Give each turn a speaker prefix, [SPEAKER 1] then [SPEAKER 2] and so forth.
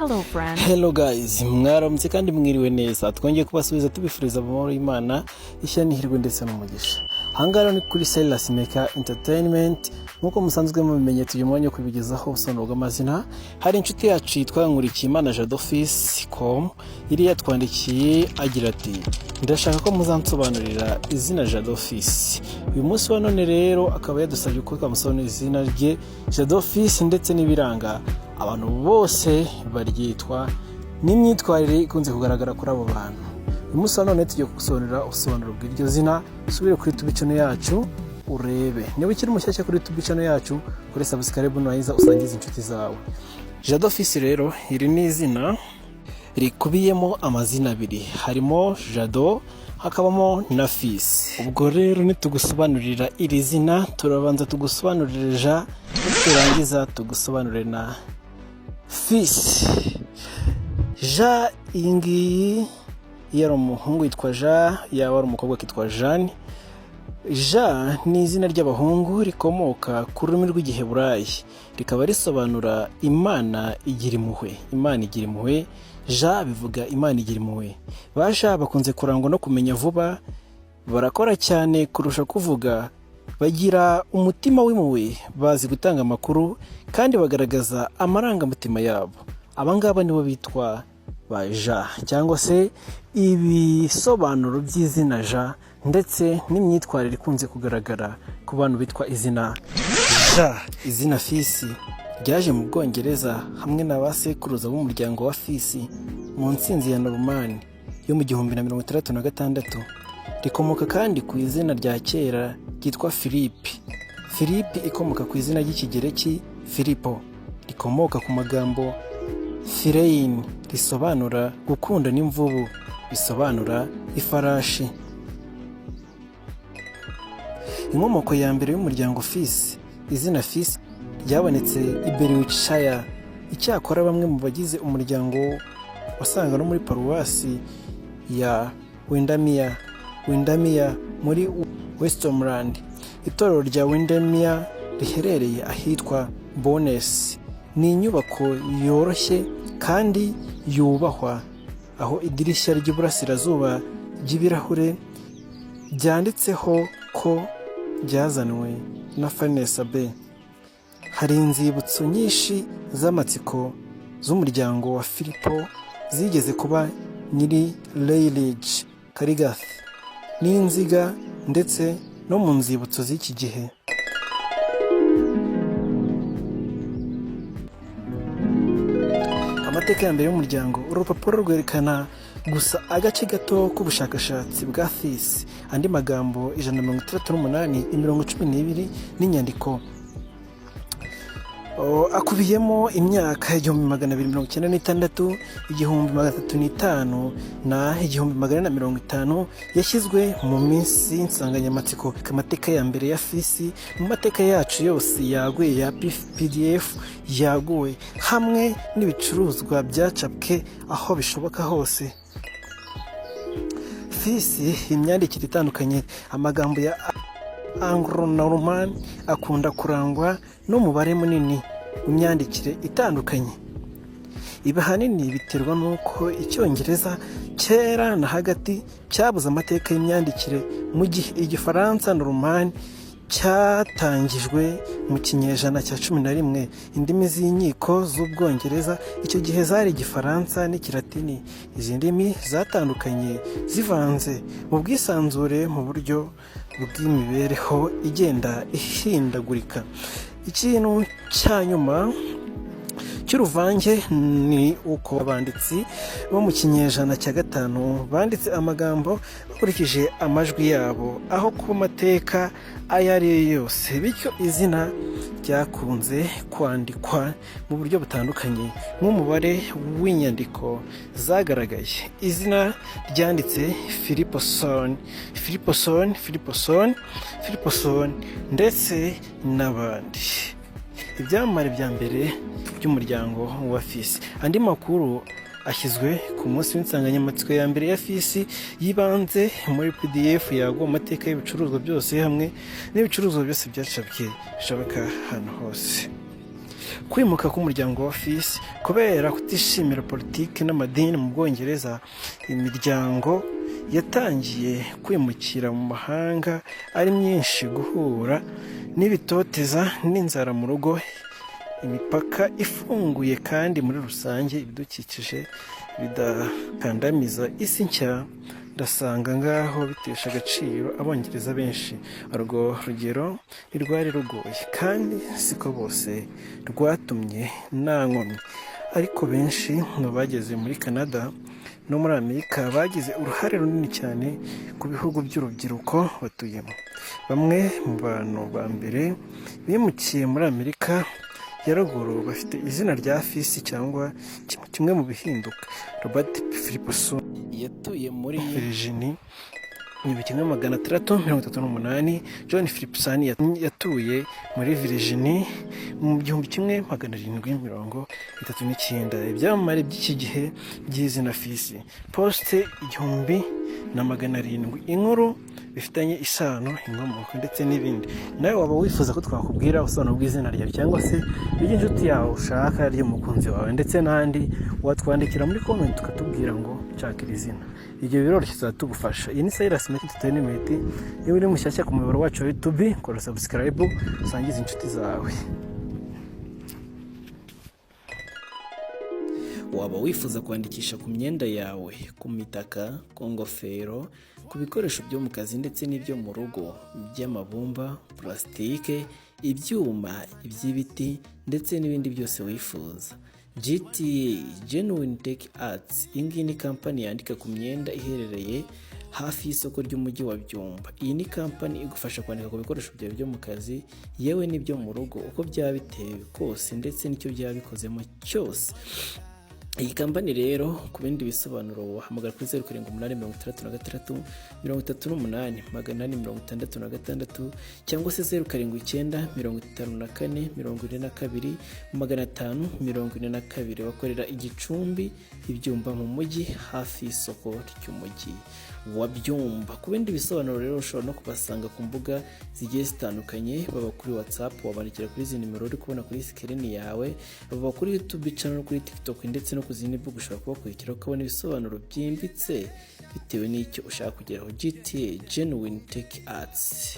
[SPEAKER 1] Hello friend.
[SPEAKER 2] Hello guys, mwaramutse kandi mwiriwe neza. Twongeye kubasubiza tubifuriza amahoro y'Imana, ishya n'ihirwe ndetse n'umugisha. Hangara ni kuri Silas Maker Entertainment. Nkuko musanzwe mubimenye tujye mwanya kubigezaho ubusobanuro bw'amazina. Hari inshuti yacu yitwa Nkurikiyimana Jadoffice.com iri yatwandikiye agira ati: ndashaka ko muzansobanurira izina Jadoffice. Uyu munsi wa none rero akaba yadusabye ko twamusobanurira izina rye Jadoffice ndetse n'ibiranga abantu bose baryitwa n'imyitwarire ikunze kugaragara kuri abo bantu. Uyu munsi wa none tugiye gusobanurira ubusobanuro bw'iryo zina. Subire kuri YouTube channel yacu urebe. Niba ukiri mushyashya kuri YouTube channel yacu, kuri subscribe nayiza usangiza inshuti zawe. Jadoffice rero iri ni izina rikubiyemo amazina abiri, harimo Jado hakabamo na Fils. Ubwo rero nitugusobanurira iri zina turabanza tugusobanurire Ja, turangiza tugusobanurire na Fils. Ja ingi yari umuhungu yitwa Ja, yaba ari umukobwa kitwa Jeanne. Ja ni izina ry'abahungu rikomoka ku rurimi rw'Igiheburayi, rikaba risobanura Imana igira impuhwe. Imana igira impuhwe. Ja bivuga Imana igira impuhwe. Baja bakunze kurangwa no kumenya vuba, barakora cyane kurusha kuvuga, bagira umutima w'impuhwe, bazi gutanga amakuru kandi bagaragaza amarangamutima yabo. Abangaba nibo bitwa ba Ja, cyangwa se ibisobanuro by'izina Ja ndetse n'imyitwarire ikunze kugaragara ku bantu bitwa izina Ja. Izina Fils ryaje mu Bwongereza hamwe n'abasekuruza b'umuryango wa Fils mu ntsinzi ya Norman yo mu 1066. Rikomoka kandi ku izina rya kera ryitwa Philippe. Philippe ikomoka ku izina ry'ikigereki Filippo, rikomoka ku magambo Philein risobanura gukunda n'imvubu, bisobanura ifarashi. Inkomoko ya mbere y'umuryango Fils, izina Fils ryabonetse i Berwickshire. Icyakora bamwe mu bagize umuryango wasanga no muri paruwasi ya Windermere muri Westmoreland. Itorero rya Windermere riherereye ahitwa Bowness. Ni inyubako yoroshye kandi yubahwa, aho idirishya ry'iburasirazuba ry'ibirahure byanditseho ko byazanwe na Vanessa B. Hari inzibutso nyinshi z'amatsiko z'umuryango wa Filippo zigeze kuba nyiri Leyridge, Karigath n'inziga ndetse no mu nzibutso z'iki gihe. Amateka ya mbere y'umuryango. Urupapuro rwerekana gusa agace gato k'ubushakashatsi bwa Fils, andi magambo 168, 12 n'inyandiko akubiyemo imyaka 1296, 1305 na 1450 yashyizwe mu minsi insanganyamatsiko. Amateka ya mbere ya Fils mu mateka yacu yose yaguye ya PDF yaguwe hamwe n'ibicuruzwa byacapwe aho bishoboka hose. Fils imyandikire itandukanye. Amagambo ya Anglo-Norman akunda kurangwa n'umubare munini w'imyandikire itandukanye. Ibi ahanini biterwa n'uko Icyongereza kera na hagati cyabuze amateka y'imyandikire, mu gihe Igifaransa Norman cyatangijwe mu kinyejana cya 11. Indimi z'inkiko z'Ubwongereza icyo gihe zari Igifaransa n'Ikilatini. Izi ndimi zatandukanye zivanze mu bwisanzure mu buryo bw'imibereho igenda ihindagurika. Ikintu cya nyuma cy'uruvange ni uko abanditsi bo mu kinyejana cya 5 banditse amagambo bakurikije amajwi yabo aho ku mateka ayo ari yo yose, bityo izina ryakunze kwandikwa mu buryo butandukanye nk'umubare w'inyandiko zagaragaye. Izina ryanditse Philipson ndetse n'abandi. Ibyamamare bya mbere by'umuryango wa Fils. Andi makuru ashyizwe ku munsi w'insanganyamatsiko ya mbere ya Fils yibanze muri PDF yago amateka y'ibicuruzwa byose hamwe n'ibicuruzwa byose byacapwe bishoboka hano hose. kwimuka k'umuryango wa Fils kubera kutishimira politiki n'amadini mu Bwongereza. Imiryango yatangiye kwimukira mu mahanga ari myinshi, guhura n'ibitoteza n'inzara mu rugo, imipaka ifunguye kandi muri rusange ibidukikije bidakandamiza isi nshya. Ndasanga ngaho bitesha agaciro Abongereza benshi. Urwo rugero ntirwari rugoye kandi siko bose rwatumye nta nkomyi, ariko benshi mu bageze muri Canada no muri Amerika bagize uruhare runini cyane ku bihugu by'urubyiruko batuyemo. Bamwe mu bantu ba mbere bimukiye muri Amerika ya ruguru bafite izina rya Fils cyangwa kimwe mu bihinduka. Robert Phillipson yatuye muri Virginia mu 1638. John Phillipson yatuye muri Virginia mu 1739. Ibyamamare by'iki gihe by'izina Fils: poste 1700, inkuru bifitanye isano, inkomoko ndetse n'ibindi. Nawe waba wifuza ko twakubwira ubusobanuro bw'izina ryawe cyangwa se iry'inshuti yawe ushaka, ry'umukunzi wawe ndetse n'andi, watwandikira muri comment ukatubwira ngo nshaka iri zina. Ibyo biroroshye tugufasha. Iyi ni Silas Make Entertainment. Iyo uri mushyashya ku muyoboro wacu wa YouTube, kora subscribe, usangize inshuti zawe. Waba wifuza kwandikisha ku myenda yawe, ku mitaka, ku ngofero, ku bikoresho byo mu kazi ndetse n'ibyo mu rugo, by'amabumba, plastique, ibyuma, iby'ibiti ndetse n'ibindi byose wifuza. GTA Genuine Tech Arts, iyi ni kampani yandika ku myenda iherereye hafi y'isoko ry'umujyi wa Byumba. Iyi ni kampani igufasha kwandika ku bikoresho byawe byo mu kazi, yewe n'ibyo mu rugo, uko byaba bitewe kose ndetse n'icyo byaba bikozemo cyose. Iyi kampani rero ku bindi bisobanuro wahamagara kuri 0786 38 866 cyangwa se 0794 52 542. Bakorera Igicumbi, Ibyumba mu mujyi hafi y'isoko ry'umujyi wa Byumba. Ku bindi bisobanuro rero ushobora no kubasanga ku mbuga zigiye zitandukanye, baba kuri WhatsApp wabandikira kuri izi nimero uri kubona kuri screen yawe, baba kuri YouTube channel, kuri TikTok ndetse no kuzindi mbuga ushobora kubakurikira ukabona ibisobanuro byimbitse bitewe n'icyo ushaka kugeraho. GTA Genuine Tech Arts.